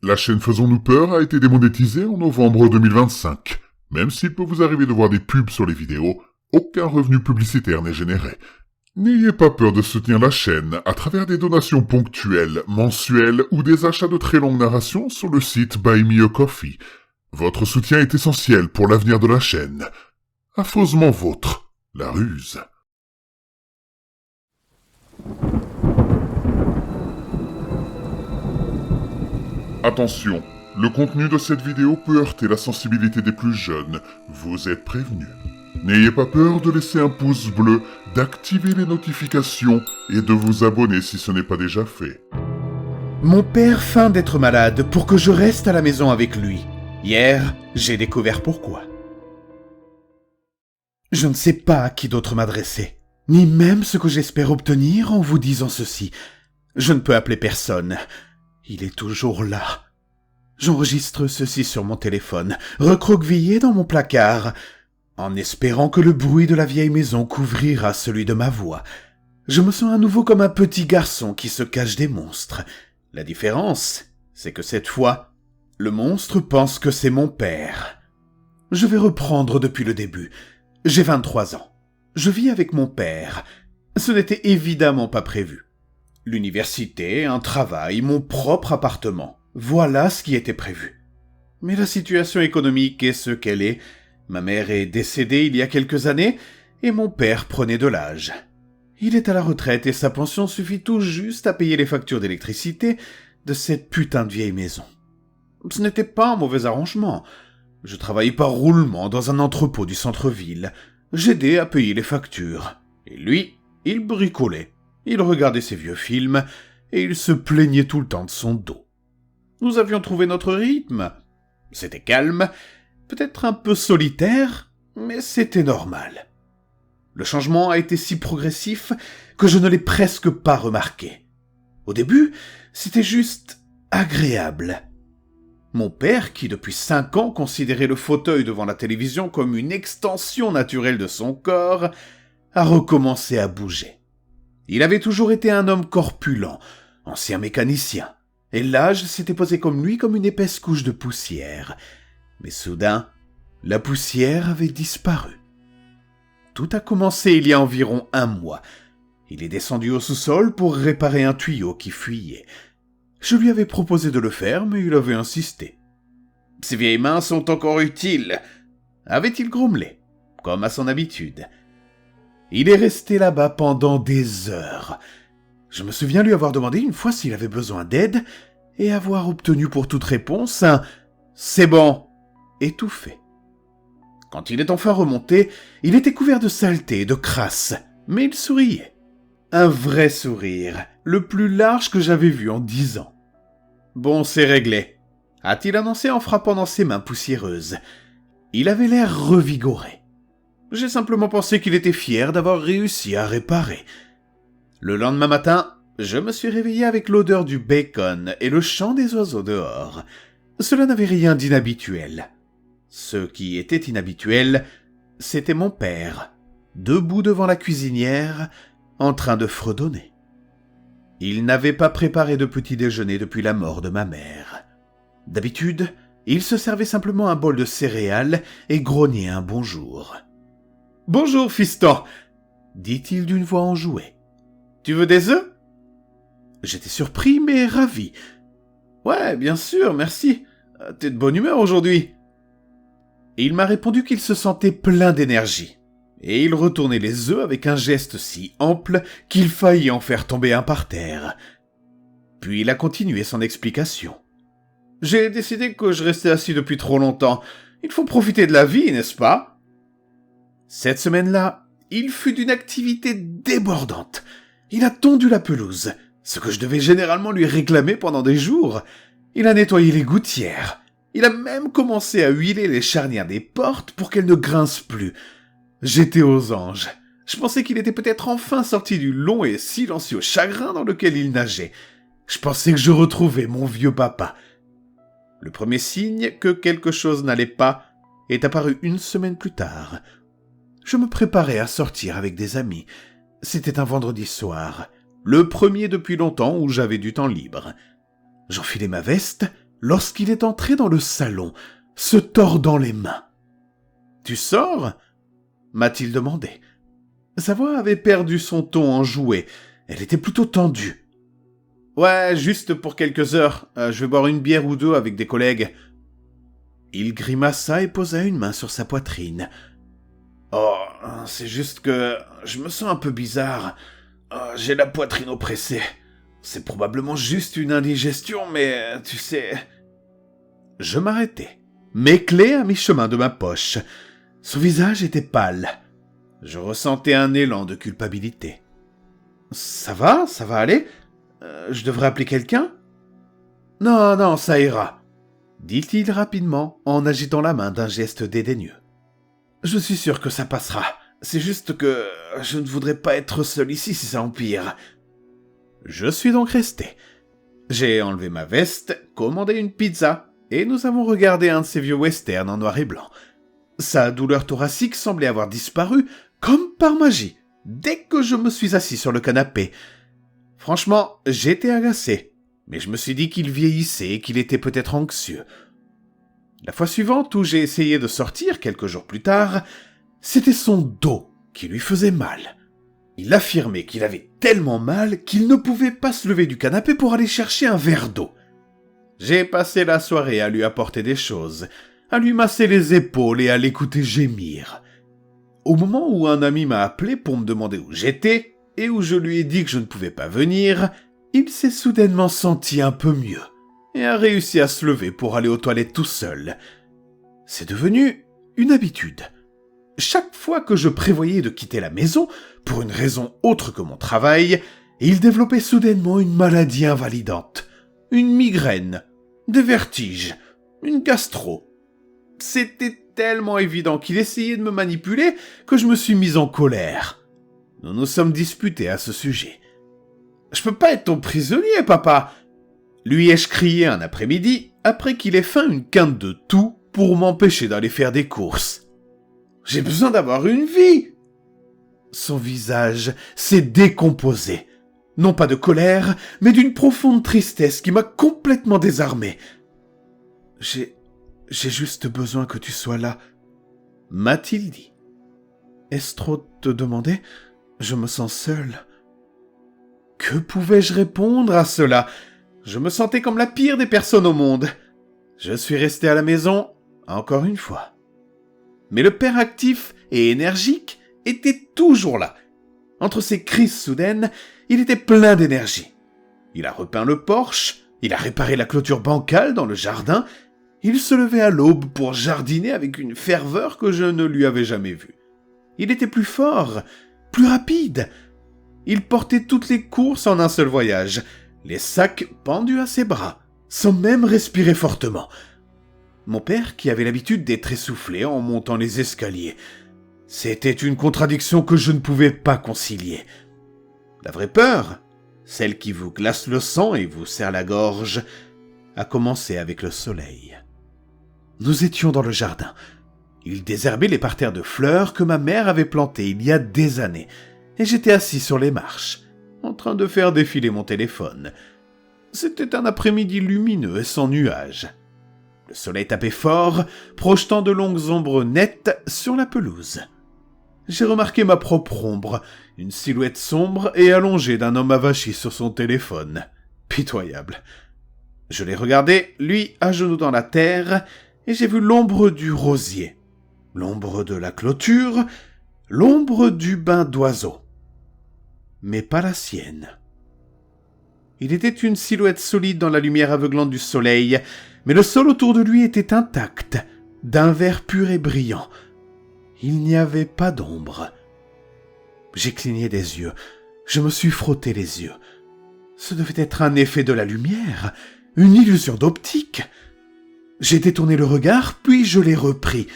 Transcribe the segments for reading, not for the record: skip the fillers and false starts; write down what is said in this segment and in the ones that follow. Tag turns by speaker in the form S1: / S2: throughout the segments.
S1: La chaîne Faisons-nous peur a été démonétisée en novembre 2025. Même s'il peut vous arriver de voir des pubs sur les vidéos, aucun revenu publicitaire n'est généré. N'ayez pas peur de soutenir la chaîne à travers des donations ponctuelles, mensuelles ou des achats de très longues narrations sur le site Buy Me a Coffee. Votre soutien est essentiel pour l'avenir de la chaîne. Affreusement vôtre, la ruse. Attention, le contenu de cette vidéo peut heurter la sensibilité des plus jeunes. Vous êtes prévenus. N'ayez pas peur de laisser un pouce bleu, d'activer les notifications et de vous abonner si ce n'est pas déjà fait.
S2: Mon père feint d'être malade pour que je reste à la maison avec lui. Hier, j'ai découvert pourquoi. Je ne sais pas à qui d'autre m'adresser, ni même ce que j'espère obtenir en vous disant ceci. Je ne peux appeler personne. Il est toujours là. J'enregistre ceci sur mon téléphone, recroquevillé dans mon placard, en espérant que le bruit de la vieille maison couvrira celui de ma voix. Je me sens à nouveau comme un petit garçon qui se cache des monstres. La différence, c'est que cette fois, le monstre pense que c'est mon père. Je vais reprendre depuis le début. J'ai 23 ans. Je vis avec mon père. Ce n'était évidemment pas prévu. L'université, un travail, mon propre appartement. Voilà ce qui était prévu. Mais la situation économique est ce qu'elle est. Ma mère est décédée il y a quelques années et mon père prenait de l'âge. Il est à la retraite et sa pension suffit tout juste à payer les factures d'électricité de cette putain de vieille maison. Ce n'était pas un mauvais arrangement. Je travaillais par roulement dans un entrepôt du centre-ville. J'aidais à payer les factures. Et lui, il bricolait. Il regardait ses vieux films et il se plaignait tout le temps de son dos. Nous avions trouvé notre rythme. C'était calme, peut-être un peu solitaire, mais c'était normal. Le changement a été si progressif que je ne l'ai presque pas remarqué. Au début, c'était juste agréable. Mon père, qui depuis 5 ans considérait le fauteuil devant la télévision comme une extension naturelle de son corps, a recommencé à bouger. Il avait toujours été un homme corpulent, ancien mécanicien, et l'âge s'était posé comme lui comme une épaisse couche de poussière. Mais soudain, la poussière avait disparu. Tout a commencé il y a environ 1 mois. Il est descendu au sous-sol pour réparer un tuyau qui fuyait. Je lui avais proposé de le faire, mais il avait insisté. « Ces vieilles mains sont encore utiles !» avait-il grommelé, comme à son habitude. Il est resté là-bas pendant des heures. Je me souviens lui avoir demandé une fois s'il avait besoin d'aide et avoir obtenu pour toute réponse un « c'est bon » étouffé. Quand il est enfin remonté, il était couvert de saleté et de crasse, mais il souriait. Un vrai sourire, le plus large que j'avais vu en 10 ans. « Bon, c'est réglé », a-t-il annoncé en frappant dans ses mains poussiéreuses. Il avait l'air revigoré. J'ai simplement pensé qu'il était fier d'avoir réussi à réparer. Le lendemain matin, je me suis réveillé avec l'odeur du bacon et le chant des oiseaux dehors. Cela n'avait rien d'inhabituel. Ce qui était inhabituel, c'était mon père, debout devant la cuisinière, en train de fredonner. Il n'avait pas préparé de petit déjeuner depuis la mort de ma mère. D'habitude, il se servait simplement un bol de céréales et grognait un bonjour. « Bonjour, fiston !» dit-il d'une voix enjouée. « Tu veux des œufs ?» J'étais surpris, mais ravi. « Ouais, bien sûr, merci. T'es de bonne humeur aujourd'hui. » Il m'a répondu qu'il se sentait plein d'énergie, et il retournait les œufs avec un geste si ample qu'il faillit en faire tomber un par terre. Puis il a continué son explication. « J'ai décidé que je restais assis depuis trop longtemps. Il faut profiter de la vie, n'est-ce pas ?» Cette semaine-là, il fut d'une activité débordante. Il a tondu la pelouse, ce que je devais généralement lui réclamer pendant des jours. Il a nettoyé les gouttières. Il a même commencé à huiler les charnières des portes pour qu'elles ne grincent plus. J'étais aux anges. Je pensais qu'il était peut-être enfin sorti du long et silencieux chagrin dans lequel il nageait. Je pensais que je retrouvais mon vieux papa. Le premier signe que quelque chose n'allait pas est apparu 1 semaine plus tard. Je me préparais à sortir avec des amis. C'était un vendredi soir, le premier depuis longtemps où j'avais du temps libre. J'enfilai ma veste, lorsqu'il est entré dans le salon, se tordant les mains. « Tu sors ?» m'a-t-il demandé. Sa voix avait perdu son ton enjoué. Elle était plutôt tendue. « Ouais, juste pour quelques heures. Je vais boire une bière ou deux avec des collègues. » Il grimaça et posa une main sur sa poitrine. « Oh, c'est juste que je me sens un peu bizarre. J'ai la poitrine oppressée. C'est probablement juste une indigestion, mais tu sais... » Je m'arrêtai, mes clés à mi-chemin de ma poche. Son visage était pâle. Je ressentais un élan de culpabilité. « Ça va aller ? Je devrais appeler quelqu'un ? » « Non, ça ira, » dit-il rapidement en agitant la main d'un geste dédaigneux. « Je suis sûr que ça passera. C'est juste que je ne voudrais pas être seul ici si ça empire. » Je suis donc resté. J'ai enlevé ma veste, commandé une pizza, et nous avons regardé un de ces vieux westerns en noir et blanc. Sa douleur thoracique semblait avoir disparu, comme par magie, dès que je me suis assis sur le canapé. Franchement, j'étais agacé, mais je me suis dit qu'il vieillissait et qu'il était peut-être anxieux. La fois suivante où j'ai essayé de sortir, quelques jours plus tard, c'était son dos qui lui faisait mal. Il affirmait qu'il avait tellement mal qu'il ne pouvait pas se lever du canapé pour aller chercher un verre d'eau. J'ai passé la soirée à lui apporter des choses, à lui masser les épaules et à l'écouter gémir. Au moment où un ami m'a appelé pour me demander où j'étais, et où je lui ai dit que je ne pouvais pas venir, il s'est soudainement senti un peu mieux, et a réussi à se lever pour aller aux toilettes tout seul. C'est devenu une habitude. Chaque fois que je prévoyais de quitter la maison, pour une raison autre que mon travail, il développait soudainement une maladie invalidante, une migraine, des vertiges, une gastro. C'était tellement évident qu'il essayait de me manipuler que je me suis mis en colère. Nous nous sommes disputés à ce sujet. « Je peux pas être ton prisonnier, papa !» lui ai-je crié un après-midi, après qu'il ait feint une quinte de tout pour m'empêcher d'aller faire des courses. « J'ai besoin d'avoir une vie !» Son visage s'est décomposé. Non pas de colère, mais d'une profonde tristesse qui m'a complètement désarmé. « J'ai juste besoin que tu sois là, » m'a-t-il dit. « Est-ce trop te demander ? Je me sens seul. » Que pouvais-je répondre à cela ? Je me sentais comme la pire des personnes au monde. Je suis resté à la maison, encore une fois. Mais le père actif et énergique était toujours là. Entre ses crises soudaines, il était plein d'énergie. Il a repeint le porche, il a réparé la clôture bancale dans le jardin, il se levait à l'aube pour jardiner avec une ferveur que je ne lui avais jamais vue. Il était plus fort, plus rapide. Il portait toutes les courses en un seul voyage, les sacs pendus à ses bras, sans même respirer fortement. Mon père, qui avait l'habitude d'être essoufflé en montant les escaliers, c'était une contradiction que je ne pouvais pas concilier. La vraie peur, celle qui vous glace le sang et vous serre la gorge, a commencé avec le soleil. Nous étions dans le jardin. Il désherbait les parterres de fleurs que ma mère avait plantées il y a des années, et j'étais assis sur les marches, en train de faire défiler mon téléphone. C'était un après-midi lumineux et sans nuages. Le soleil tapait fort, projetant de longues ombres nettes sur la pelouse. J'ai remarqué ma propre ombre, une silhouette sombre et allongée d'un homme avachi sur son téléphone. Pitoyable. Je l'ai regardé, lui à genoux dans la terre, et j'ai vu l'ombre du rosier, l'ombre de la clôture, l'ombre du bain d'oiseaux. Mais pas la sienne. Il était une silhouette solide dans la lumière aveuglante du soleil, mais le sol autour de lui était intact, d'un vert pur et brillant. Il n'y avait pas d'ombre. J'ai cligné des yeux, je me suis frotté les yeux. Ce devait être un effet de la lumière, une illusion d'optique. J'ai détourné le regard, puis je l'ai repris.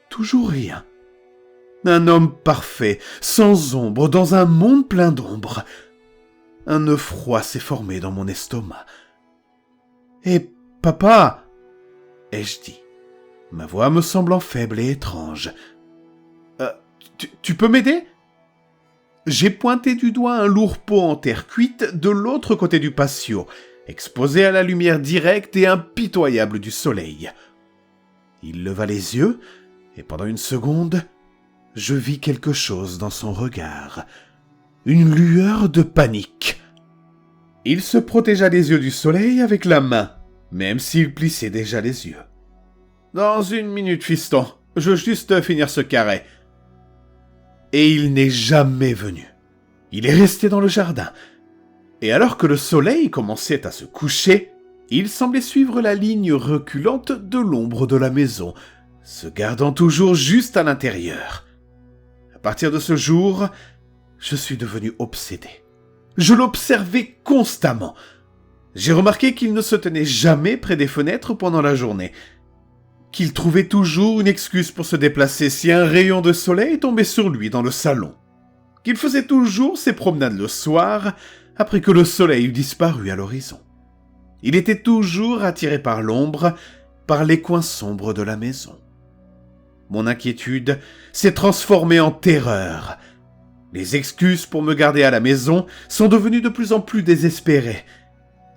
S2: Toujours rien. Un homme parfait, sans ombre, dans un monde plein d'ombre. Un œuf froid s'est formé dans mon estomac. « Eh, papa !» ai-je dit, ma voix me semblant faible et étrange. « Tu peux m'aider ?» J'ai pointé du doigt un lourd pot en terre cuite de l'autre côté du patio, exposé à la lumière directe et impitoyable du soleil. Il leva les yeux, et pendant une seconde, je vis quelque chose dans son regard. Une lueur de panique. Il se protégea les yeux du soleil avec la main, même s'il plissait déjà les yeux. « Dans 1 minute, fiston, je veux juste finir ce carré. » Et il n'est jamais venu. Il est resté dans le jardin. Et alors que le soleil commençait à se coucher, il semblait suivre la ligne reculante de l'ombre de la maison, se gardant toujours juste à l'intérieur. À partir de ce jour, je suis devenu obsédé. Je l'observais constamment. J'ai remarqué qu'il ne se tenait jamais près des fenêtres pendant la journée, qu'il trouvait toujours une excuse pour se déplacer si un rayon de soleil tombait sur lui dans le salon, qu'il faisait toujours ses promenades le soir après que le soleil eut disparu à l'horizon. Il était toujours attiré par l'ombre, par les coins sombres de la maison. Mon inquiétude s'est transformée en terreur. Les excuses pour me garder à la maison sont devenues de plus en plus désespérées.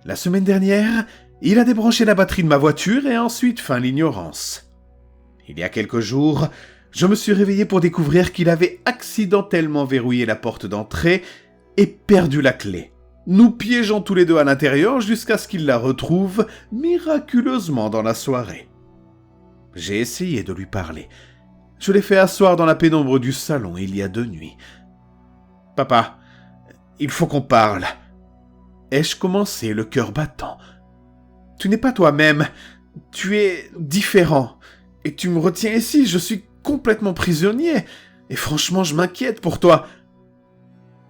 S2: La semaine dernière, il a débranché la batterie de ma voiture et a ensuite feint l'ignorance. Il y a quelques jours, je me suis réveillé pour découvrir qu'il avait accidentellement verrouillé la porte d'entrée et perdu la clé, nous piégeant tous les deux à l'intérieur jusqu'à ce qu'il la retrouve miraculeusement dans la soirée. J'ai essayé de lui parler. Je l'ai fait asseoir dans la pénombre du salon il y a 2 nuits. « Papa, il faut qu'on parle. » Ai-je commencé, le cœur battant. « Tu n'es pas toi-même. Tu es différent. Et tu me retiens ici. Je suis complètement prisonnier. Et franchement, je m'inquiète pour toi. »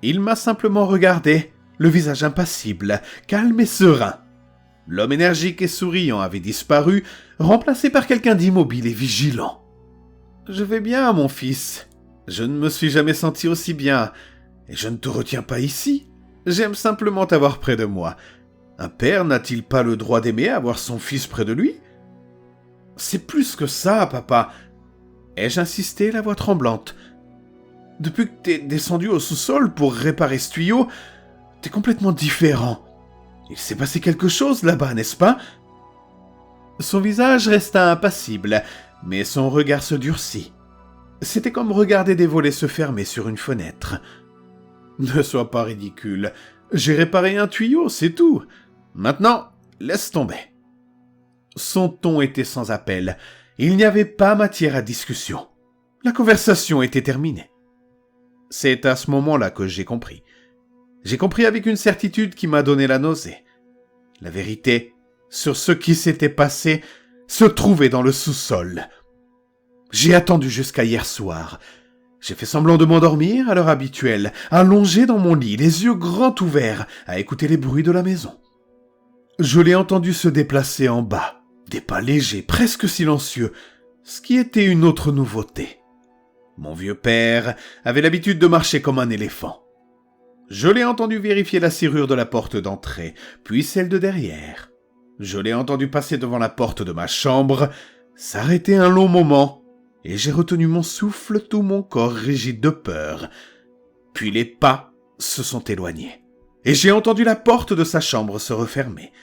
S2: Il m'a simplement regardé, le visage impassible, calme et serein. L'homme énergique et souriant avait disparu, remplacé par quelqu'un d'immobile et vigilant. « Je vais bien, mon fils. Je ne me suis jamais senti aussi bien. Et je ne te retiens pas ici. J'aime simplement t'avoir près de moi. Un père n'a-t-il pas le droit d'aimer avoir son fils près de lui ? » « C'est plus que ça, papa. » Ai-je insisté, la voix tremblante. « Depuis que t'es descendu au sous-sol pour réparer ce tuyau, t'es complètement différent. Il s'est passé quelque chose là-bas, n'est-ce pas ?» Son visage resta impassible, mais son regard se durcit. C'était comme regarder des volets se fermer sur une fenêtre. « Ne sois pas ridicule. J'ai réparé un tuyau, c'est tout. Maintenant, laisse tomber. » Son ton était sans appel. Il n'y avait pas matière à discussion. La conversation était terminée. C'est à ce moment-là que j'ai compris. J'ai compris avec une certitude qui m'a donné la nausée. La vérité sur ce qui s'était passé se trouvait dans le sous-sol. J'ai attendu jusqu'à hier soir. J'ai fait semblant de m'endormir à l'heure habituelle, allongé dans mon lit, les yeux grands ouverts, à écouter les bruits de la maison. Je l'ai entendu se déplacer en bas, des pas légers, presque silencieux, ce qui était une autre nouveauté. Mon vieux père avait l'habitude de marcher comme un éléphant. Je l'ai entendu vérifier la serrure de la porte d'entrée, puis celle de derrière. Je l'ai entendu passer devant la porte de ma chambre, s'arrêter un long moment, et j'ai retenu mon souffle, tout mon corps rigide de peur. Puis les pas se sont éloignés, et j'ai entendu la porte de sa chambre se refermer.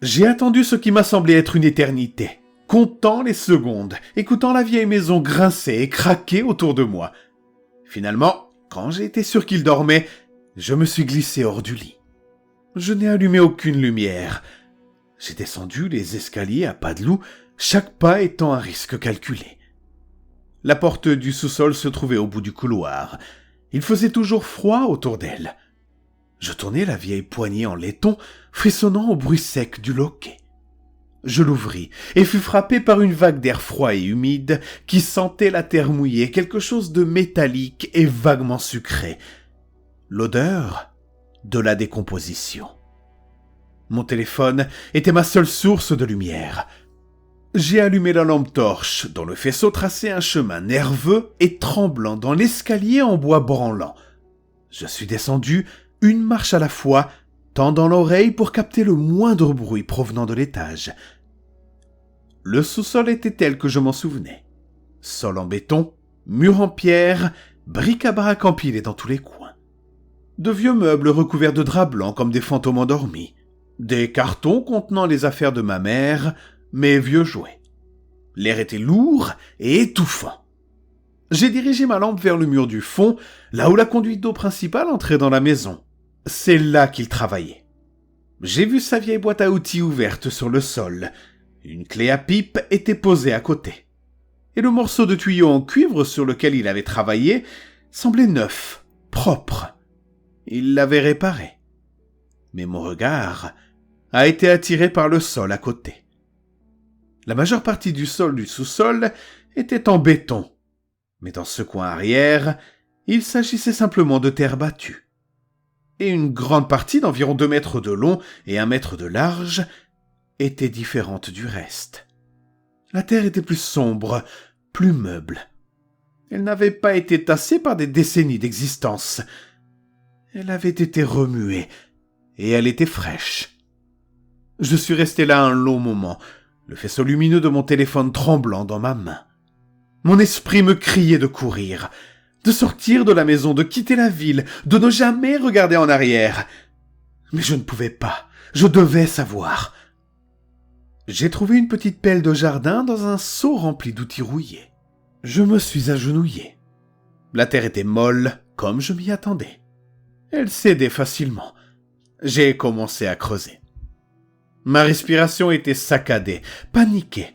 S2: J'ai attendu ce qui m'a semblé être une éternité, comptant les secondes, écoutant la vieille maison grincer et craquer autour de moi. Finalement, quand j'ai été sûr qu'il dormait, je me suis glissé hors du lit. Je n'ai allumé aucune lumière. J'ai descendu les escaliers à pas de loup, chaque pas étant un risque calculé. La porte du sous-sol se trouvait au bout du couloir. Il faisait toujours froid autour d'elle. Je tournai la vieille poignée en laiton, frissonnant au bruit sec du loquet. Je l'ouvris et fus frappé par une vague d'air froid et humide qui sentait la terre mouillée, quelque chose de métallique et vaguement sucré. L'odeur de la décomposition. Mon téléphone était ma seule source de lumière. J'ai allumé la lampe torche, dont le faisceau traçait un chemin nerveux et tremblant dans l'escalier en bois branlant. Je suis descendu, une marche à la fois, tendant l'oreille pour capter le moindre bruit provenant de l'étage. Le sous-sol était tel que je m'en souvenais. Sol en béton, mur en pierre, bric-à-brac empilés dans tous les coins. De vieux meubles recouverts de draps blancs comme des fantômes endormis. Des cartons contenant les affaires de ma mère, mes vieux jouets. L'air était lourd et étouffant. J'ai dirigé ma lampe vers le mur du fond, là où la conduite d'eau principale entrait dans la maison. C'est là qu'il travaillait. J'ai vu sa vieille boîte à outils ouverte sur le sol. Une clé à pipe était posée à côté. Et le morceau de tuyau en cuivre sur lequel il avait travaillé semblait neuf, propre. Il l'avait réparé. Mais mon regard a été attiré par le sol à côté. La majeure partie du sol du sous-sol était en béton. Mais dans ce coin arrière, il s'agissait simplement de terre battue. Et une grande partie d'environ 2 mètres de long et 1 mètre de large était différente du reste. La terre était plus sombre, plus meuble. Elle n'avait pas été tassée par des décennies d'existence. Elle avait été remuée, et elle était fraîche. Je suis resté là un long moment, le faisceau lumineux de mon téléphone tremblant dans ma main. Mon esprit me criait de courir, de sortir de la maison, de quitter la ville, de ne jamais regarder en arrière. Mais je ne pouvais pas, je devais savoir. J'ai trouvé une petite pelle de jardin dans un seau rempli d'outils rouillés. Je me suis agenouillé. La terre était molle, comme je m'y attendais. Elle cédait facilement. J'ai commencé à creuser. Ma respiration était saccadée, paniquée.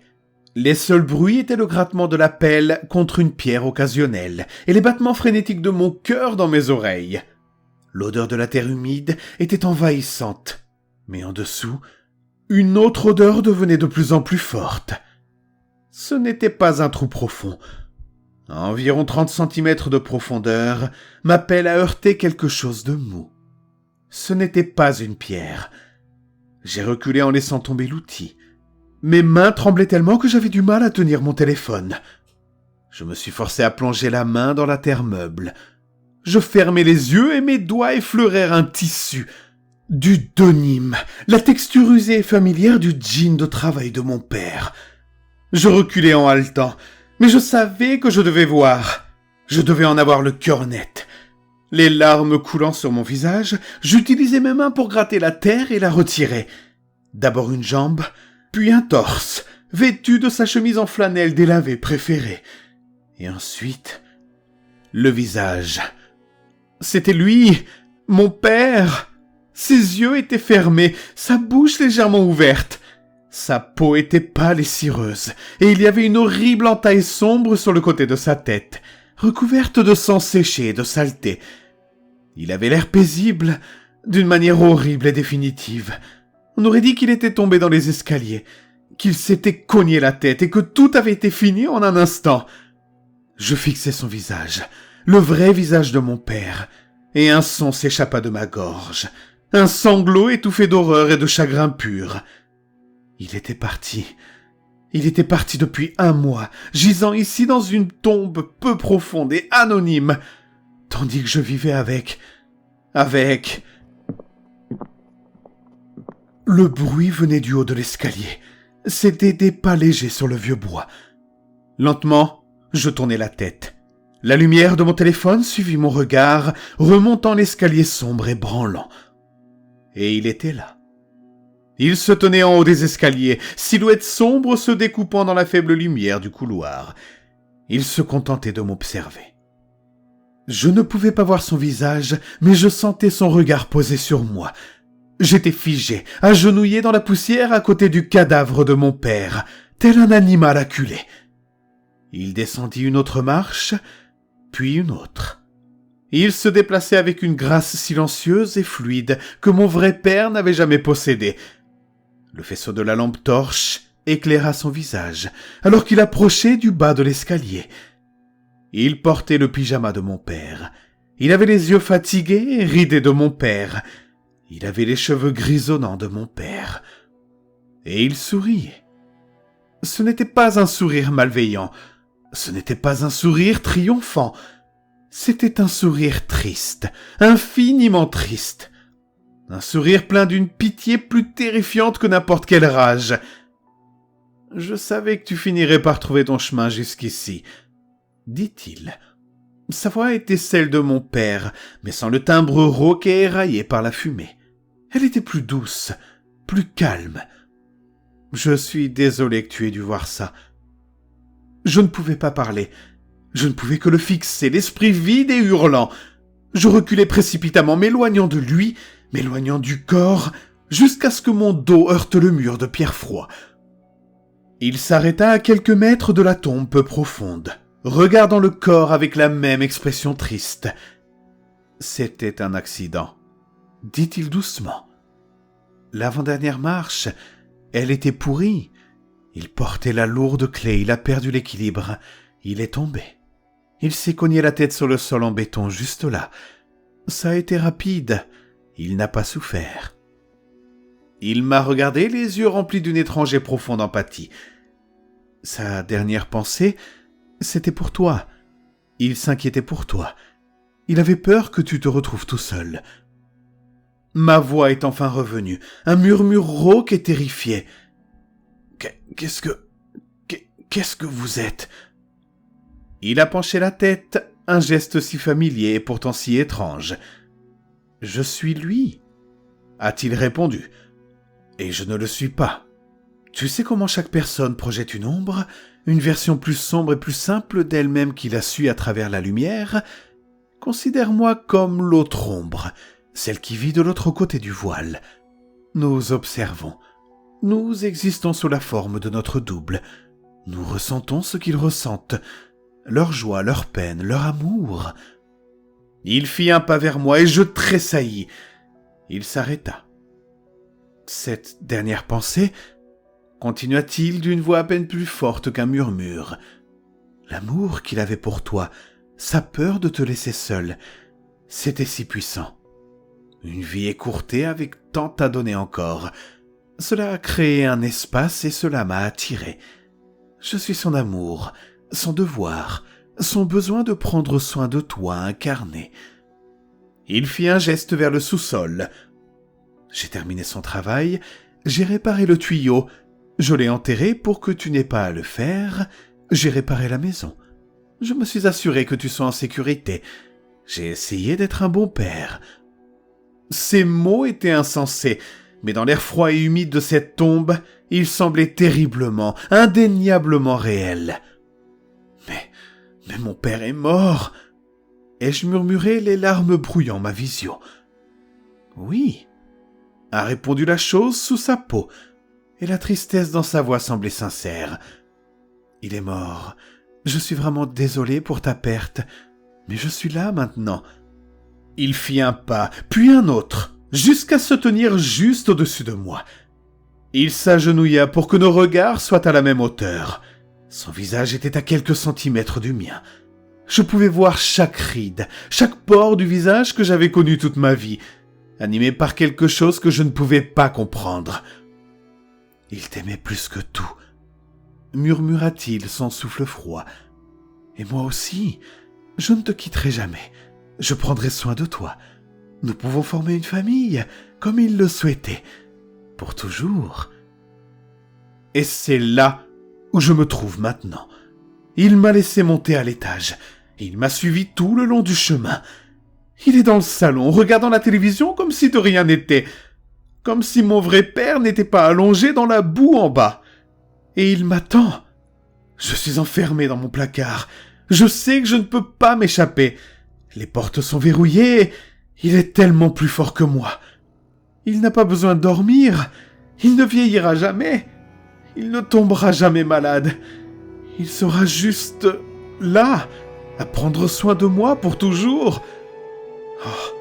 S2: Les seuls bruits étaient le grattement de la pelle contre une pierre occasionnelle et les battements frénétiques de mon cœur dans mes oreilles. L'odeur de la terre humide était envahissante, mais en dessous, une autre odeur devenait de plus en plus forte. Ce n'était pas un trou profond. À environ 30 centimètres de profondeur, ma pelle a heurté quelque chose de mou. Ce n'était pas une pierre. J'ai reculé en laissant tomber l'outil. Mes mains tremblaient tellement que j'avais du mal à tenir mon téléphone. Je me suis forcé à plonger la main dans la terre meuble. Je fermai les yeux et mes doigts effleurèrent un tissu. Du denim, la texture usée et familière du jean de travail de mon père. Je reculai en haletant, mais je savais que je devais voir. Je devais en avoir le cœur net. Les larmes coulant sur mon visage, j'utilisai mes mains pour gratter la terre et la retirer. D'abord une jambe, puis un torse, vêtu de sa chemise en flanelle délavée préférée. Et ensuite, le visage. C'était lui, mon père. Ses yeux étaient fermés, sa bouche légèrement ouverte. Sa peau était pâle et cireuse, et il y avait une horrible entaille sombre sur le côté de sa tête, recouverte de sang séché et de saleté. Il avait l'air paisible, d'une manière horrible et définitive. On aurait dit qu'il était tombé dans les escaliers, qu'il s'était cogné la tête et que tout avait été fini en un instant. Je fixai son visage, le vrai visage de mon père, et un son s'échappa de ma gorge, un sanglot étouffé d'horreur et de chagrin pur. Il était parti. Il était parti depuis 1 mois, gisant ici dans une tombe peu profonde et anonyme, tandis que je vivais avec... Le bruit venait du haut de l'escalier. C'était des pas légers sur le vieux bois. Lentement, je tournai la tête. La lumière de mon téléphone suivit mon regard, remontant l'escalier sombre et branlant. Et il était là. Il se tenait en haut des escaliers, silhouette sombre se découpant dans la faible lumière du couloir. Il se contentait de m'observer. Je ne pouvais pas voir son visage, mais je sentais son regard posé sur moi. J'étais figé, agenouillé dans la poussière à côté du cadavre de mon père, tel un animal acculé. Il descendit une autre marche, puis une autre. Il se déplaçait avec une grâce silencieuse et fluide que mon vrai père n'avait jamais possédée. Le faisceau de la lampe torche éclaira son visage, alors qu'il approchait du bas de l'escalier. Il portait le pyjama de mon père. Il avait les yeux fatigués et ridés de mon père. Il avait les cheveux grisonnants de mon père. Et il souriait. Ce n'était pas un sourire malveillant. Ce n'était pas un sourire triomphant. C'était un sourire triste, infiniment triste. Un sourire plein d'une pitié plus terrifiante que n'importe quelle rage. « Je savais que tu finirais par trouver ton chemin jusqu'ici, » dit-il. Sa voix était celle de mon père, mais sans le timbre rauque et éraillé par la fumée. Elle était plus douce, plus calme. Je suis désolé que tu aies dû voir ça. Je ne pouvais pas parler. Je ne pouvais que le fixer, l'esprit vide et hurlant. Je reculais précipitamment, m'éloignant de lui, m'éloignant du corps, jusqu'à ce que mon dos heurte le mur de pierre froid. Il s'arrêta à quelques mètres de la tombe peu profonde, regardant le corps avec la même expression triste. C'était un accident, dit-il doucement. L'avant-dernière marche, elle était pourrie. Il portait la lourde clé, il a perdu l'équilibre. Il est tombé. Il s'est cogné la tête sur le sol en béton, juste là. Ça a été rapide. Il n'a pas souffert. Il m'a regardé, les yeux remplis d'une étrange et profonde empathie. Sa dernière pensée, c'était pour toi. Il s'inquiétait pour toi. Il avait peur que tu te retrouves tout seul. Ma voix est enfin revenue, un murmure rauque et terrifié. Qu'est-ce que vous êtes ? Il a penché la tête, un geste si familier et pourtant si étrange. « Je suis lui », a-t-il répondu. « Et je ne le suis pas. Tu sais comment chaque personne projette une ombre, une version plus sombre et plus simple d'elle-même qu'il a su à travers la lumière ? Considère-moi comme l'autre ombre, celle qui vit de l'autre côté du voile. Nous observons. Nous existons sous la forme de notre double. Nous ressentons ce qu'ils ressentent. Leur joie, leur peine, leur amour. » Il fit un pas vers moi et je tressaillis. Il s'arrêta. « Cette dernière pensée, continua-t-il d'une voix à peine plus forte qu'un murmure, l'amour qu'il avait pour toi, sa peur de te laisser seul, c'était si puissant. Une vie écourtée avec tant à donner encore. Cela a créé un espace et cela m'a attiré. Je suis son amour, son devoir, son besoin de prendre soin de toi incarné. » Il fit un geste vers le sous-sol. J'ai terminé son travail, j'ai réparé le tuyau, je l'ai enterré pour que tu n'aies pas à le faire, j'ai réparé la maison. Je me suis assuré que tu sois en sécurité. J'ai essayé d'être un bon père. Ces mots étaient insensés, mais dans l'air froid et humide de cette tombe, ils semblaient terriblement, indéniablement réels. Mais mon père est mort, ai-je murmuré, les larmes brouillant ma vision. Oui, a répondu la chose sous sa peau, et la tristesse dans sa voix semblait sincère. Il est mort. Je suis vraiment désolé pour ta perte, mais je suis là maintenant. Il fit un pas, puis un autre, jusqu'à se tenir juste au-dessus de moi. Il s'agenouilla pour que nos regards soient à la même hauteur. Son visage était à quelques centimètres du mien. Je pouvais voir chaque ride, chaque pore du visage que j'avais connu toute ma vie, animé par quelque chose que je ne pouvais pas comprendre. « Il t'aimait plus que tout », murmura-t-il son souffle froid. « Et moi aussi, je ne te quitterai jamais. Je prendrai soin de toi. Nous pouvons former une famille, comme il le souhaitait, pour toujours. » Et c'est là où je me trouve maintenant. Il m'a laissé monter à l'étage. Il m'a suivi tout le long du chemin. Il est dans le salon, regardant la télévision comme si de rien n'était. Comme si mon vrai père n'était pas allongé dans la boue en bas. Et il m'attend. Je suis enfermé dans mon placard. Je sais que je ne peux pas m'échapper. Les portes sont verrouillées. Il est tellement plus fort que moi. Il n'a pas besoin de dormir. Il ne vieillira jamais. Il ne tombera jamais malade. Il sera juste là, à prendre soin de moi pour toujours. Oh,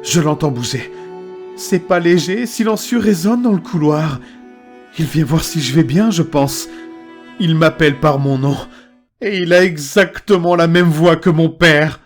S2: je l'entends bouger. Ses pas légers, silencieux résonnent dans le couloir. Il vient voir si je vais bien, je pense. Il m'appelle par mon nom. Et il a exactement la même voix que mon père.